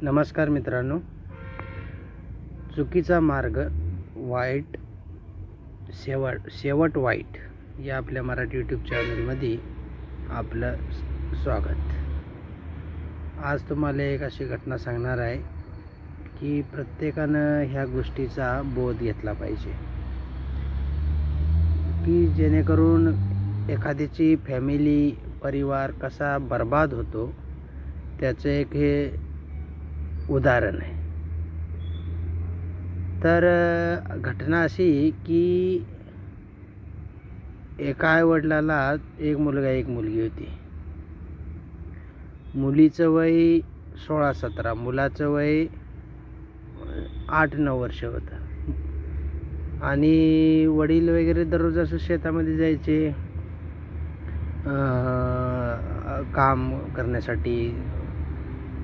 नमस्कार मित्रांनो, चुकीचा मार्ग वाईट शेवट वाईट या आपल्या मराठी यूट्यूब चॅनलमध्ये आपलं स्वागत. आज तुम्हाला एक अशी घटना सांगणार आहे की प्रत्येकानं ह्या गोष्टीचा बोध घेतला पाहिजे की जेणेकरून एखाद्याची फॅमिली परिवार कसा बर्बाद होतो त्याचं एक हे उदाहरण आहे. तर घटना अशी की एका आईवडिलाला एक मुलगा एक मुलगी होती. मुलीचं वय 16-17, मुलाचं वय 8-9 वर्ष होतं. आणि वडील वगैरे दररोज असं शेतामध्ये जायचे काम करण्यासाठी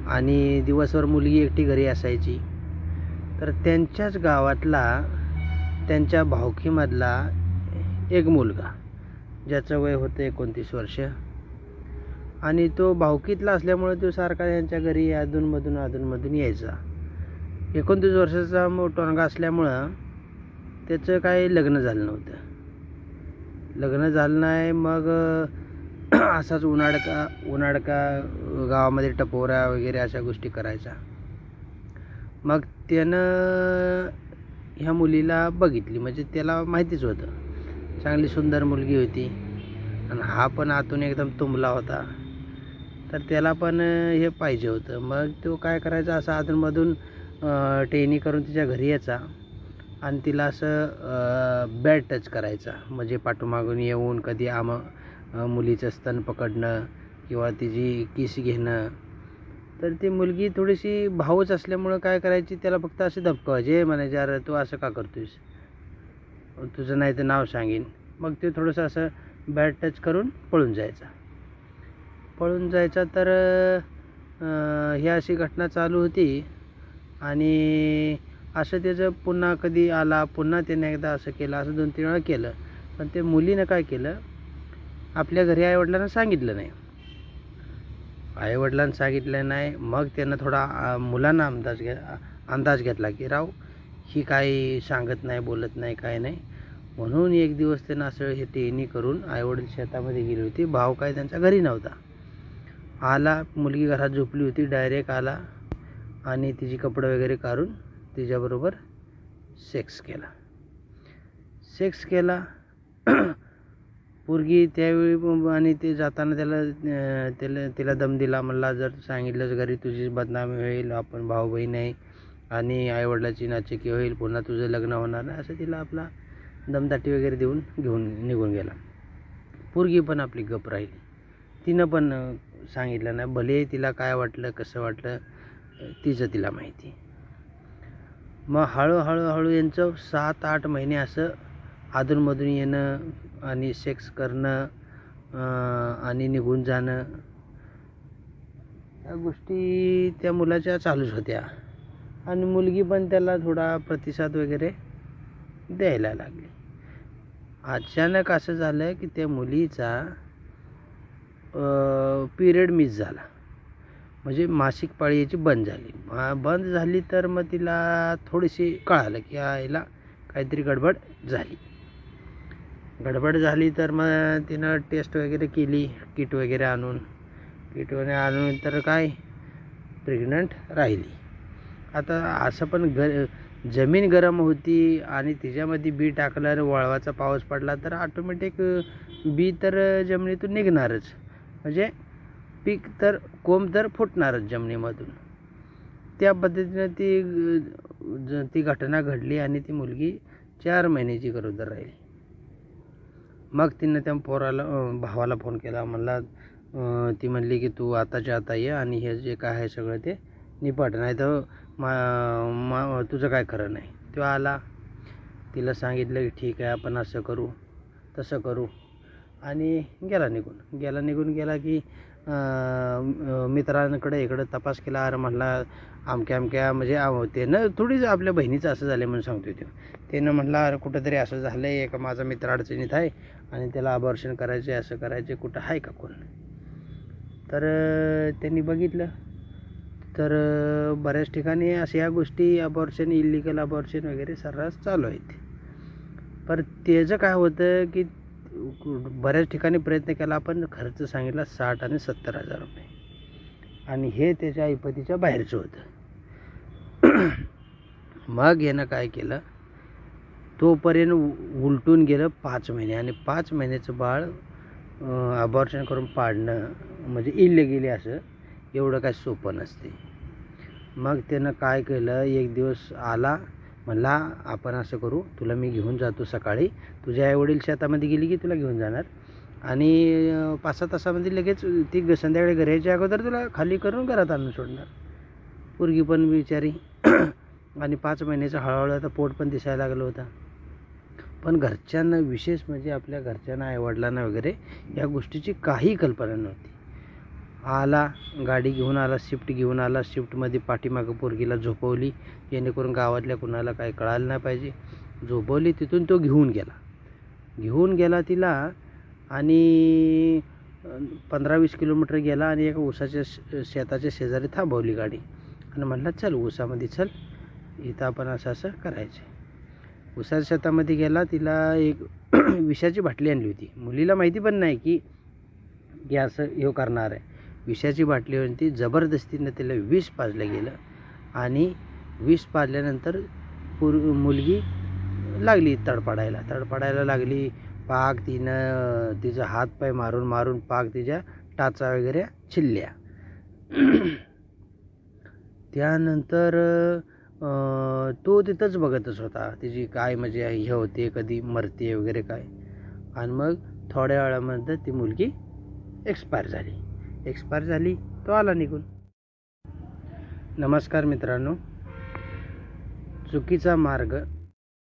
आणि दिवसभर मुलगी एकटी घरी असायची. तर त्यांच्याच गावातला त्यांच्या भावकीमधला एक मुलगा ज्याचं वय होतं 29 वर्ष आणि तो भावकीतला असल्यामुळे तो सारखा त्यांच्या घरी अधूनमधून यायचा. 29 वर्षाचा टोनगा असल्यामुळं त्याचं काही लग्न झालं नाही. मग असाच उन्हाडका गावामध्ये टपोरा वगैरे अशा गोष्टी करायचा. मग त्यानं ह्या मुलीला बघितली, म्हणजे त्याला माहितीच होतं चांगली सुंदर मुलगी होती आणि हा पण आतून एकदम तुंबला होता. तर त्याला पण हे पाहिजे होतं. मग तो काय करायचा, असं अधूनमधून टेनी करून तिच्या घरी यायचा आणि तिला असं बॅड टच करायचा, म्हणजे पाठीमागून येऊन कधी मुलीचं स्तन पकडणं किंवा तिची किस घेणं. तर ती मुलगी थोडीशी भाऊच असल्यामुळं काय करायची, त्याला फक्त असे धपकावायचे, म्हणायचे अरे तू असं का करतोयस, तुझं नाही तर नाव सांगेन. मग ते थोडंसं असं बॅड टच करून पळून जायचा. तर ही अशी घटना चालू होती आणि असं त्याचं पुन्हा कधी आला, पुन्हा त्याने एकदा असं केलं, असं 2-3 वेळा केलं. पण ते मुलीनं काय केलं, आपल्या घरी आईवडिलांना सांगितलं नाही. मग त्यानं थोडा मुलांना अंदाज घेतला की राव ही काही सांगत नाही, बोलत नाही, काय नाही. म्हणून एक दिवस त्यानं असं हे टेनी करून आईवडील शेतामध्ये गेली होती, भाव काय त्यांच्या घरी नव्हता. आला, मुलगी घरात झोपली होती, डायरेक्ट आला आणि तिची कपडे वगैरे काढून तिच्याबरोबर सेक्स केला. पोरगी त्यावेळी आणि ते जाताना तिला दम दिला, म्हणला जर सांगितलंच घरी तुझी बदनामी होईल, आपण भाऊ बहीण आहे आणि आईवडिलाची नाचक्की होईल, पुन्हा तुझं लग्न होणार नाही, असं तिला आपला दमदाटी वगैरे देऊन निघून गेला. पोरगी पण आपली गप राहिली, तिनं पण सांगितलं नाही. भले तिला काय वाटलं, कसं वाटलं तिचं तिला माहिती. मग हळूहळू यांचं 7-8 महिने असं अधूनमधून येणं आणि सेक्स करणं आणि निघून जाणं, या गोष्टी त्या मुलाच्या चालूच होत्या. आणि मुलगी पण त्याला थोडा प्रतिसाद वगैरे द्यायला लागली. अचानक असं झालं की त्या मुलीचा पिरियड मिस झाला, म्हणजे मासिक पाळी याची बंद झाली. तर मग तिला थोडीशी कळालं की याला काहीतरी गडबड झाली. तर मग तिनं टेस्ट वगैरे केली, किट वगैरे आणून तर काय प्रेग्नंट राहिली. आता असं पण जमीन गरम होती आणि तिच्यामध्ये बी टाकलं, वळवाचा पाऊस पडला तर ऑटोमॅटिक बी तर जमिनीतून निघणारच, म्हणजे पीक तर कोंब तर फुटणारच जमिनीमधून. त्या पद्धतीनं ती घटना घडली आणि ती मुलगी 4 महिन्याची गरोदर राहिली. मग तिनं त्या भावाला फोन केला, म्हणला ती म्हणली की तू आताच्या आता ये आणि हे जे काय आहे सगळं ते निपट, नाही तर तुझं काय खरं नाही. तो आला, तिला सांगितलं की ठीक आहे आपण असं करू तसं करू आणि गेला निघून की मित्रांकडे इकडं तपास केला. अरे म्हणला अमक्या म्हणजे त्यानं थोडीच आपल्या बहिणीचं असं झालं म्हणून सांगतो त्यानं म्हणला अरे कुठंतरी असं झालं आहे, एका माझा मित्र अडचणीत आहे आणि त्याला अबॉर्शन करायचे, असं करायचे, कुठं आहे का कोण. तर त्यांनी बघितलं तर बऱ्याच ठिकाणी अशा या गोष्टी अबॉर्शन, इलिगल अबॉर्शन वगैरे सर्रास चालू आहेत. पर त्याचं काय होतं की बऱ्याच ठिकाणी प्रयत्न केला, आपण खर्च सांगितला 60 आणि 70,000 रुपये, आणि हे त्याच्या ऐपतीच्या बाहेरचं होतं. मग यानं काय केलं, तोपर्यंत उलटून गेलं 5 महिने, आणि 5 महिन्याचं बाळ अबॉर्शन करून पाडणं म्हणजे इलिगली असं एवढं काय सोपं नसते. मग त्यानं काय केलं, एक दिवस आला, म्हणला आपण असं करू, तुला मी घेऊन जातो सकाळी, तुझ्या आईवडील शेतामध्ये गेली की तुला घेऊन जाणार, आणि 5-6 तासामध्ये लगेच ती संध्याकाळी घरी यायच्या अगोदर तुला खाली करून घरात आणून सोडणार. पोरगी पण बिचारी आणि 5 महिन्याचं हळूहळू आता पोट पण दिसायला लागलं होतं. पण घरच्यांना, विशेष म्हणजे आपल्या घरच्यांना, आईवडिलांना वगैरे या गोष्टीची काही कल्पना नव्हती. आला, गाडी घेऊन आला, शिफ्ट घेऊन आला, शिफ्टमध्ये पाठीमागं पोरगीला झोपवली, जेणेकरून गावातल्या कुणाला काही कळायला नाही पाहिजे. झोपवली, तिथून तो घेऊन गेला तिला, आणि 15-20 किलोमीटर गेला, आणि एका ऊसाच्या शेताच्या शेजारी थांबवली गाडी, आणि म्हटलं चल ऊसामध्ये चल, इथं आपण असं असं करायचं. ऊसाच्या शेतामध्ये गेला, तिला एक विषाची बाटली आणली होती. मुलीला माहिती पण नाही की असं हे करणार आहे. विषाची बाटली होती, जबरदस्तीनं तिला विष पाजलं गेलं, आणि विष पाजल्यानंतर मुलगी लागली तडफडायला लागली. पाक तिनं तिचा हात पाय मारून पाक तिच्या टाचा वगैरे छिल्ल्या. त्यानंतर तो तिथंच बघतच होता, तिची काय म्हणजे हे होते, कधी मरते वगैरे काय. आणि मग थोड्या वेळानंतर ती मुलगी एक्सपायर झाली. तो आला निघून. नमस्कार मित्रांनो, चुकीचा मार्ग